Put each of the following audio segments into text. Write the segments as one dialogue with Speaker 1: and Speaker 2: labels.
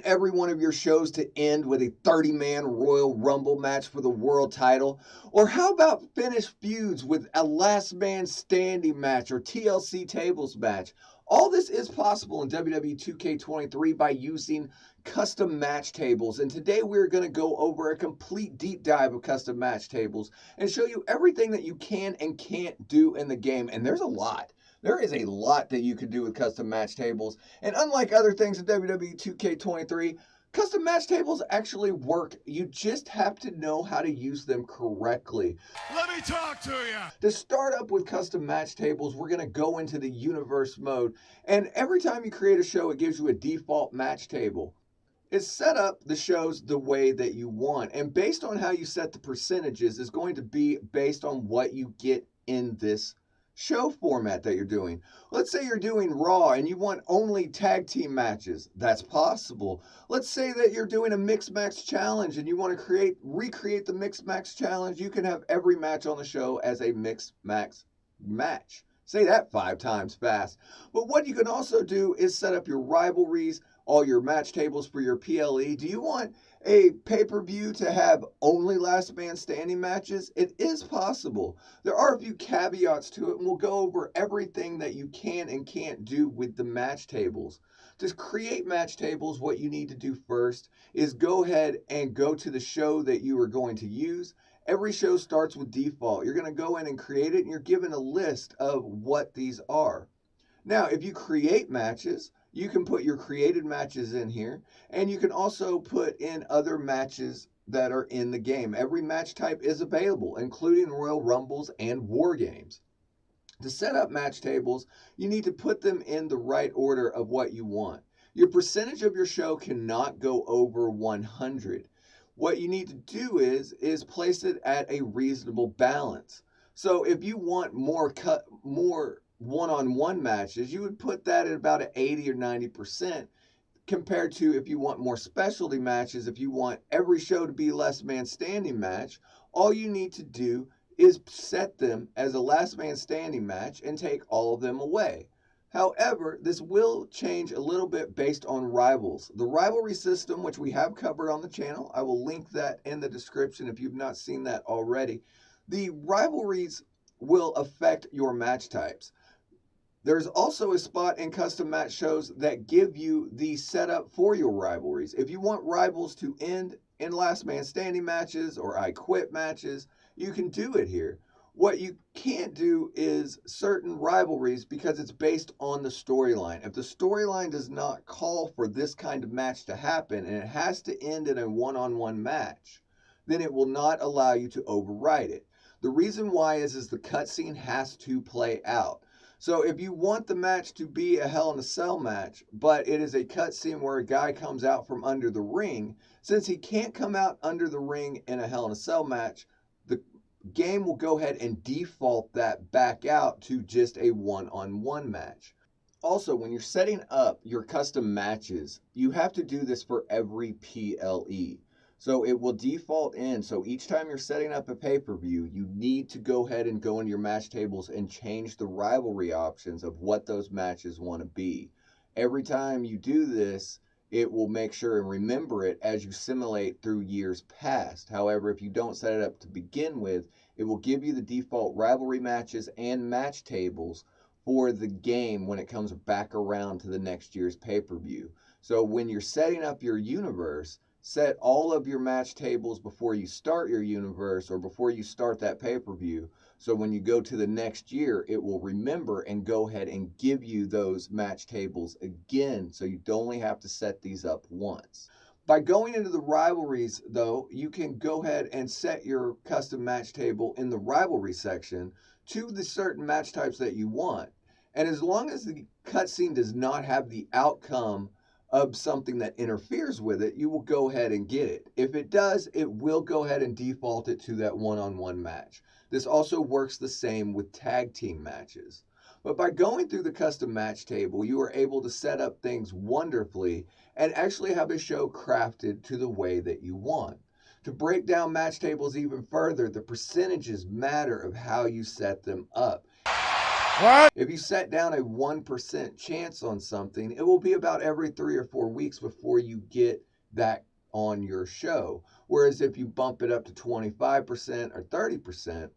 Speaker 1: want every one of your shows to end with a 30-man Royal Rumble match for the world title? Or how about finish feuds with a last man standing match or TLC tables match? All this is possible in WWE 2k23 by using custom match tables. And today we're going to go over a complete deep dive of custom match tables and show you everything that you can and can't do in the game. And there's a lot. There is a lot that you can do with custom match tables. And unlike other things in WWE 2k23, custom match tables actually work. You just have to know how to use them correctly.
Speaker 2: Let me talk to you.
Speaker 1: To start up with custom match tables, we're going to go into the universe mode. And every time you create a show, it gives you a default match table. It's set up the shows the way that you want. And based on how you set the percentages is going to be based on what you get in this show format that you're doing. Let's say you're doing Raw and you want only tag team matches. That's possible. Let's say that you're doing a mixed match challenge and you want to recreate the mixed match challenge. You can have every match on the show as a mixed match match. Say that 5 times fast. But what you can also do is set up your rivalries, all your match tables for your PLE. Do you want a pay-per-view to have only last man standing matches? It is possible. There are a few caveats to it, and we'll go over everything that you can and can't do with the match tables. To create match tables, what you need to do first is go ahead and go to the show that you are going to use. Every show starts with default. You're going to go in and create it, and you're given a list of what these are. Now, if you create matches, you can put your created matches in here, and you can also put in other matches that are in the game. Every match type is available, including Royal Rumbles and War Games. To set up match tables, you need to put them in the right order of what you want. Your percentage of your show cannot go over 100. What you need to do is place it at a reasonable balance. So if you want more one-on-one matches, you would put that at about an 80 or 90% compared to if you want more specialty matches. If you want every show to be a last man standing match, all you need to do is set them as a last man standing match and take all of them away. However, this will change a little bit based on rivals. The rivalry system, which we have covered on the channel, I will link that in the description if you've not seen that already. The rivalries will affect your match types. There's also a spot in custom match shows that give you the setup for your rivalries. If you want rivals to end in last man standing matches or I quit matches, you can do it here. What you can't do is certain rivalries because it's based on the storyline. If the storyline does not call for this kind of match to happen and it has to end in a one-on-one match, then it will not allow you to override it. The reason why is the cutscene has to play out. So if you want the match to be a Hell in a Cell match, but it is a cutscene where a guy comes out from under the ring, since he can't come out under the ring in a Hell in a Cell match, the game will go ahead and default that back out to just a one-on-one match. Also, when you're setting up your custom matches, you have to do this for every PLE. So it will default in. So each time you're setting up a pay-per-view, you need to go ahead and go into your match tables and change the rivalry options of what those matches want to be. Every time you do this, it will make sure and remember it as you simulate through years past. However, if you don't set it up to begin with, it will give you the default rivalry matches and match tables for the game when it comes back around to the next year's pay-per-view. So when you're setting up your universe, set all of your match tables before you start your universe or before you start that pay-per-view. So when you go to the next year, it will remember and go ahead and give you those match tables again. So you only have to set these up once. By going into the rivalries, though, you can go ahead and set your custom match table in the rivalry section to the certain match types that you want. And as long as the cutscene does not have the outcome of something that interferes with it, you will go ahead and get it. If it does, it will go ahead and default it to that one-on-one match. This also works the same with tag team matches. But by going through the custom match table, you are able to set up things wonderfully and actually have a show crafted to the way that you want. To break down match tables even further, the percentages matter of how you set them up.
Speaker 2: What?
Speaker 1: If you set down a 1% chance on something, it will be about every 3 or 4 weeks before you get that on your show. Whereas if you bump it up to 25% or 30%,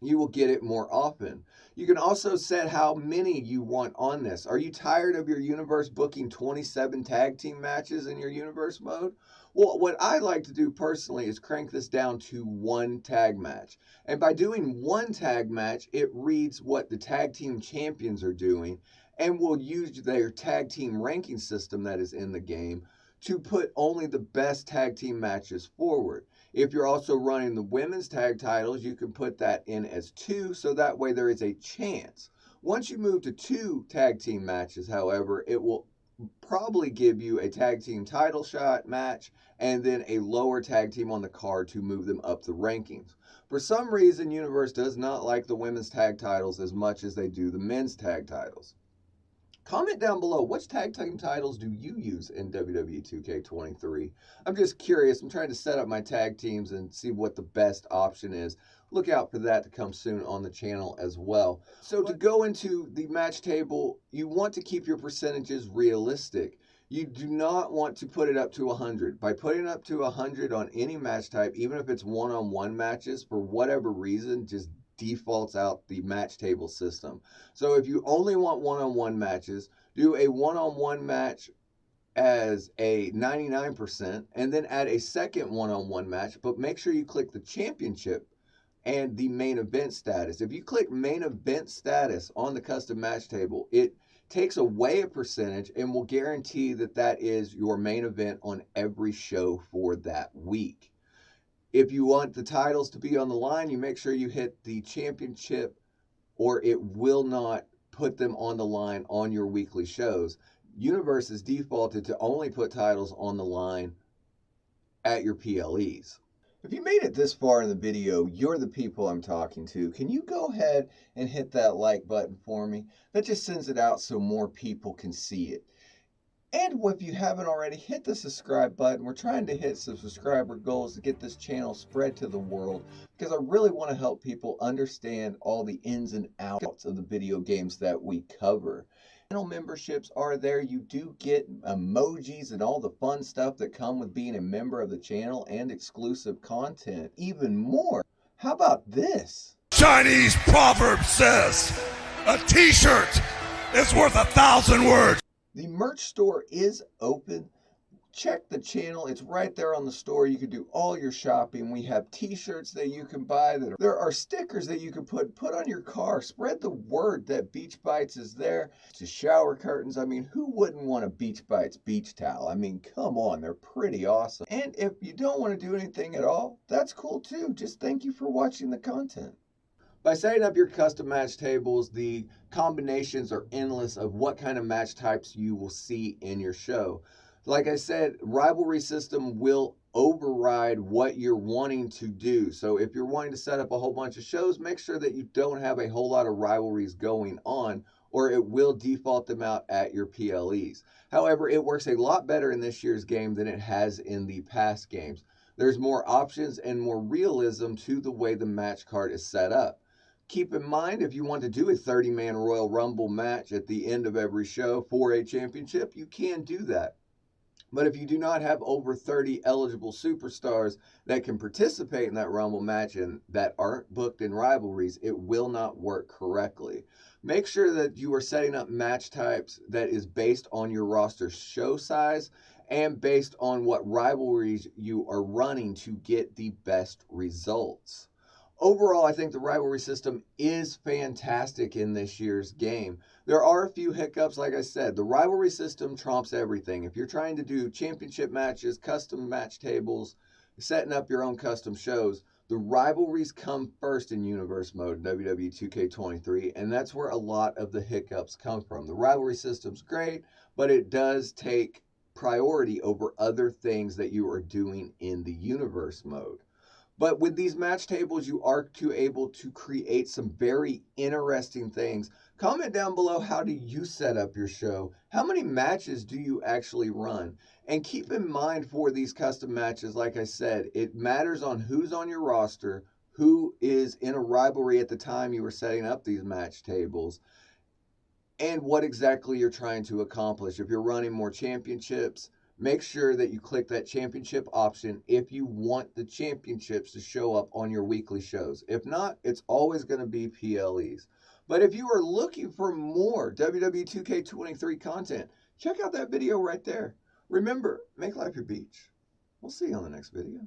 Speaker 1: you will get it more often. You can also set how many you want on this. Are you tired of your universe booking 27 tag team matches in your universe mode? Well, what I like to do personally is crank this down to one tag match. And by doing one tag match, it reads what the tag team champions are doing and will use their tag team ranking system that is in the game to put only the best tag team matches forward. If you're also running the women's tag titles, you can put that in as 2, so that way there is a chance. Once you move to 2 tag team matches, however, it will probably give you a tag team title shot match and then a lower tag team on the card to move them up the rankings. For some reason, Universe does not like the women's tag titles as much as they do the men's tag titles. Comment down below, which tag team titles do you use in WWE 2k23? I'm just curious. I'm trying to set up my tag teams and see what the best option is. Look out for that to come soon on the channel as well. So to go into the match table, you want to keep your percentages realistic. You do not want to put it up to 100. By putting up to 100 on any match type, even if it's one-on-one matches, for whatever reason, just defaults out the match table system. So if you only want one-on-one matches, do a one-on-one match as a 99% and then add a second one-on-one match, but make sure you click the championship and the main event status. If you click main event status on the custom match table, it takes away a percentage and will guarantee that that is your main event on every show for that week. If you want the titles to be on the line, you make sure you hit the championship or it will not put them on the line on your weekly shows. Universe is defaulted to only put titles on the line at your PLEs. If you made it this far in the video, you're the people I'm talking to. Can you go ahead and hit that like button for me? That just sends it out so more people can see it. And if you haven't already, hit the subscribe button. We're trying to hit some subscriber goals to get this channel spread to the world because I really want to help people understand all the ins and outs of the video games that we cover. Channel memberships are there. You do get emojis and all the fun stuff that come with being a member of the channel and exclusive content. Even more. How about this?
Speaker 2: Chinese proverb says, a t-shirt is worth 1,000 words.
Speaker 1: The merch store is open. Check the channel. It's right there on the store. You can do all your shopping. We have t-shirts that you can buy. There are stickers that you can put on your car. Spread the word that Beach Bytes is there. To shower curtains. I mean, who wouldn't want a Beach Bytes beach towel? I mean, come on. They're pretty awesome. And if you don't want to do anything at all, that's cool too. Just thank you for watching the content. By setting up your custom match tables, the combinations are endless of what kind of match types you will see in your show. Like I said, rivalry system will override what you're wanting to do. So if you're wanting to set up a whole bunch of shows, make sure that you don't have a whole lot of rivalries going on, or it will default them out at your PLEs. However, it works a lot better in this year's game than it has in the past games. There's more options and more realism to the way the match card is set up. Keep in mind, if you want to do a 30-man Royal Rumble match at the end of every show for a championship, you can do that. But if you do not have over 30 eligible superstars that can participate in that Rumble match and that aren't booked in rivalries, it will not work correctly. Make sure that you are setting up match types that is based on your roster show size and based on what rivalries you are running to get the best results. Overall, I think the rivalry system is fantastic in this year's game. There are a few hiccups, like I said. The rivalry system trumps everything. If you're trying to do championship matches, custom match tables, setting up your own custom shows, the rivalries come first in universe mode in WWE 2k23, and that's where a lot of the hiccups come from. The rivalry system's great, but it does take priority over other things that you are doing in the universe mode. But with these match tables, you are able to create some very interesting things. Comment down below, how do you set up your show? How many matches do you actually run? And keep in mind for these custom matches, like I said, it matters on who's on your roster, who is in a rivalry at the time you were setting up these match tables, and what exactly you're trying to accomplish. If you're running more championships, make sure that you click that championship option if you want the championships to show up on your weekly shows. If not, it's always going to be PLEs. But if you are looking for more WWE 2k23 content, check out that video right there. Remember, make life your beach. We'll see you on the next video.